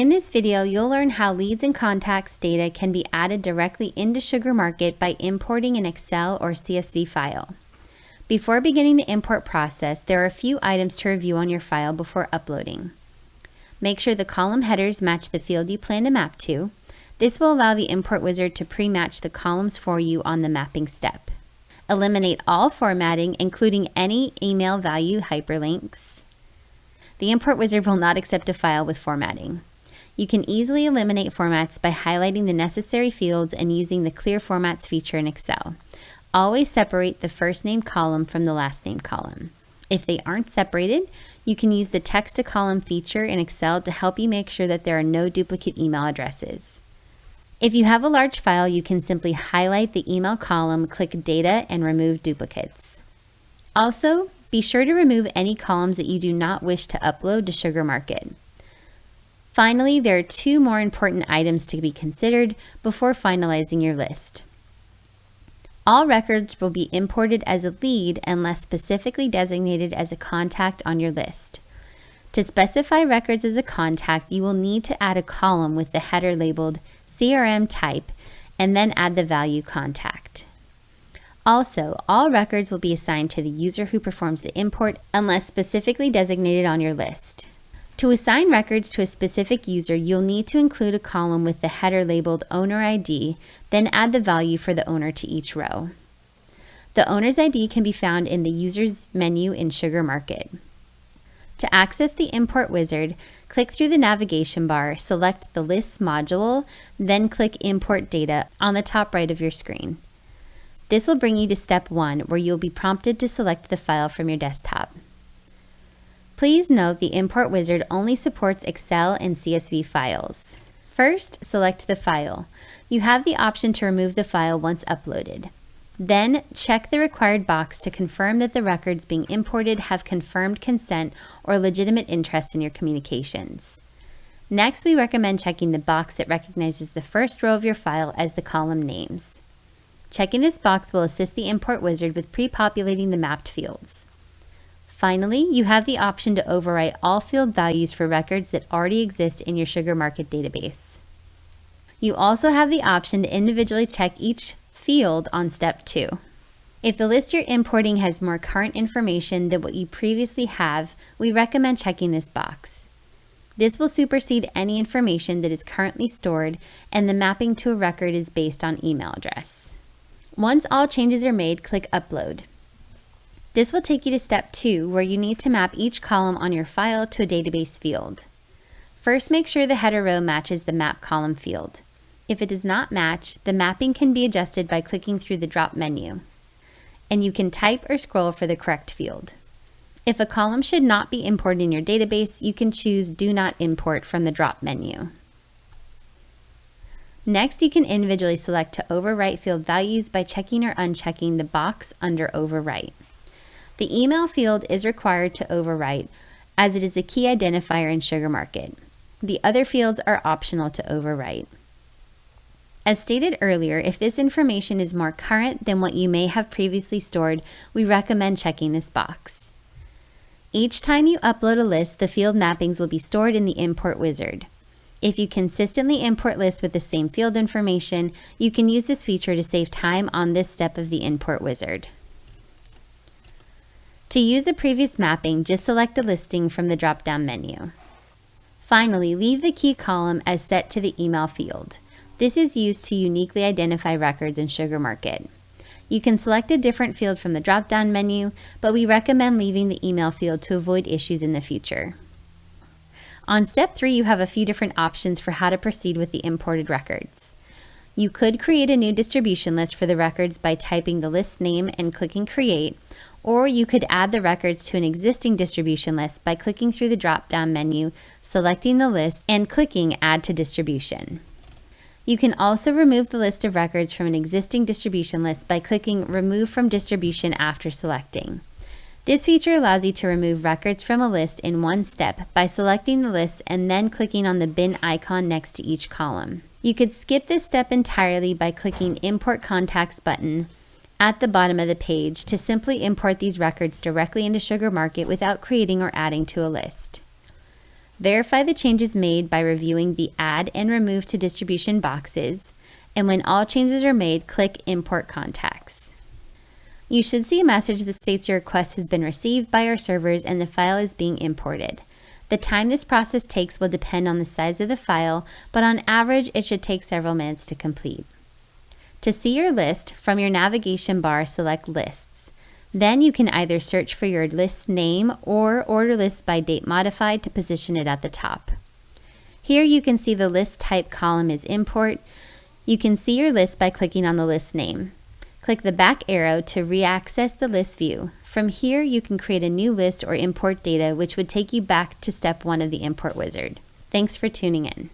In this video, you'll learn how leads and contacts data can be added directly into SugarMarket by importing an Excel or CSV file. Before beginning the import process, there are a few items to review on your file before uploading. Make sure the column headers match the field you plan to map to. This will allow the import wizard to pre-match the columns for you on the mapping step. Eliminate all formatting, including any email value hyperlinks. The import wizard will not accept a file with formatting. You can easily eliminate formats by highlighting the necessary fields and using the Clear Formats feature in Excel. Always separate the first name column from the last name column. If they aren't separated, you can use the text to column feature in Excel to help you make sure that there are no duplicate email addresses. If you have a large file, you can simply highlight the email column, click Data, and remove duplicates. Also, be sure to remove any columns that you do not wish to upload to SugarMarket. Finally, there are two more important items to be considered before finalizing your list. All records will be imported as a lead unless specifically designated as a contact on your list. To specify records as a contact, you will need to add a column with the header labeled CRM type and then add the value contact. Also, all records will be assigned to the user who performs the import unless specifically designated on your list. To assign records to a specific user, you'll need to include a column with the header labeled Owner ID, then add the value for the owner to each row. The owner's ID can be found in the Users menu in SugarMarket. To access the import wizard, click through the navigation bar, select the Lists module, then click Import Data on the top right of your screen. This will bring you to step 1, where you'll be prompted to select the file from your desktop. Please note the import wizard only supports Excel and CSV files. First, select the file. You have the option to remove the file once uploaded. Then, check the required box to confirm that the records being imported have confirmed consent or legitimate interest in your communications. Next, we recommend checking the box that recognizes the first row of your file as the column names. Checking this box will assist the import wizard with pre-populating the mapped fields. Finally, you have the option to overwrite all field values for records that already exist in your SugarMarket database. You also have the option to individually check each field on step 2. If the list you're importing has more current information than what you previously have, we recommend checking this box. This will supersede any information that is currently stored, and the mapping to a record is based on email address. Once all changes are made, click Upload. This will take you to step 2, where you need to map each column on your file to a database field. First, make sure the header row matches the map column field. If it does not match, the mapping can be adjusted by clicking through the drop menu, and you can type or scroll for the correct field. If a column should not be imported in your database, you can choose Do Not Import from the drop menu. Next, you can individually select to overwrite field values by checking or unchecking the box under Overwrite. The email field is required to overwrite, as it is a key identifier in SugarMarket. The other fields are optional to overwrite. As stated earlier, if this information is more current than what you may have previously stored, we recommend checking this box. Each time you upload a list, the field mappings will be stored in the import wizard. If you consistently import lists with the same field information, you can use this feature to save time on this step of the import wizard. To use a previous mapping, just select a listing from the drop-down menu. Finally, leave the key column as set to the email field. This is used to uniquely identify records in SugarMarket. You can select a different field from the drop-down menu, but we recommend leaving the email field to avoid issues in the future. On step 3, you have a few different options for how to proceed with the imported records. You could create a new distribution list for the records by typing the list name and clicking Create, or you could add the records to an existing distribution list by clicking through the drop-down menu, selecting the list, and clicking Add to Distribution. You can also remove the list of records from an existing distribution list by clicking Remove from Distribution after selecting. This feature allows you to remove records from a list in one step by selecting the list and then clicking on the bin icon next to each column. You could skip this step entirely by clicking Import Contacts button at the bottom of the page to simply import these records directly into SugarMarket without creating or adding to a list. Verify the changes made by reviewing the Add and Remove to Distribution boxes, and when all changes are made, click Import Contacts. You should see a message that states your request has been received by our servers and the file is being imported. The time this process takes will depend on the size of the file, but on average, it should take several minutes to complete. To see your list, from your navigation bar, select Lists. Then you can either search for your list name or order lists by date modified to position it at the top. Here you can see the list type column is Import. You can see your list by clicking on the list name. Click the back arrow to re-access the list view. From here, you can create a new list or import data, which would take you back to step 1 of the import wizard. Thanks for tuning in.